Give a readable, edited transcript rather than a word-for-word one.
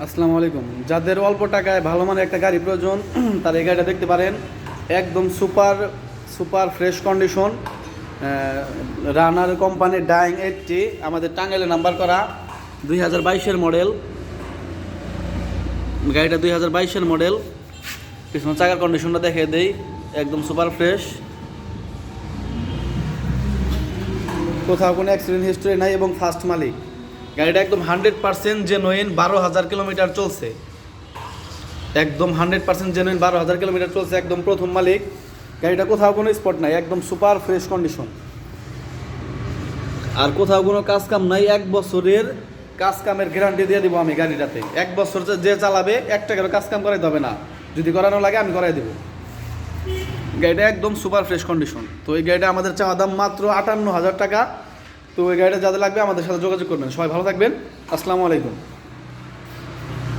আসসালামু আলাইকুম। যাদের অল্প টাকায় ভালো মানের একটা গাড়ি প্রয়োজন তারা এই গাড়িটা দেখতে পারেন। একদম সুপার সুপার ফ্রেশ কন্ডিশন, রানার কোম্পানির ডাইং 80, আমাদের টাঙ্গাইলে নাম্বার করা, 2022-এর মডেল। গাড়িটা 2022-এর মডেল। পিছনে চাকার কন্ডিশনটা দেখে দেই, একদম সুপার ফ্রেশ, কোথাও কোনো অ্যাক্সিডেন্ট হিস্ট্রি নাই এবং ফার্স্ট মালিক। গাড়িটা একদম 100% জেনুইন, 12,000 কিলোমিটার চলছে। একদম 100% জেনুইন, 12,000 কিলোমিটার চলছে, একদম প্রথম মালিক। গাড়িটা কোথাও কোনো স্পট নাই, একদম সুপার ফ্রেশ কন্ডিশন। আর কোথাও কোনো কাজ কাম নাই, 1 বছরের কাজ কামের গ্যারান্টি দিয়ে দিব আমি গাড়িটাতে। 1 বছর যে চালাবে 1 টাকারও কাজ কাম করাইতে হবে না, যদি করানো লাগে আমি করাই দেবো। গাড়িটা একদম সুপার ফ্রেশ কন্ডিশন। তো এই গাড়িটা আমাদের চাওয়া দাম মাত্র 58,000 টাকা। তো এই গাড়িটা যাদের লাগবে আমাদের সাথে যোগাযোগ করবেন। সবাই ভালো থাকবেন। আসসালামু আলাইকুম।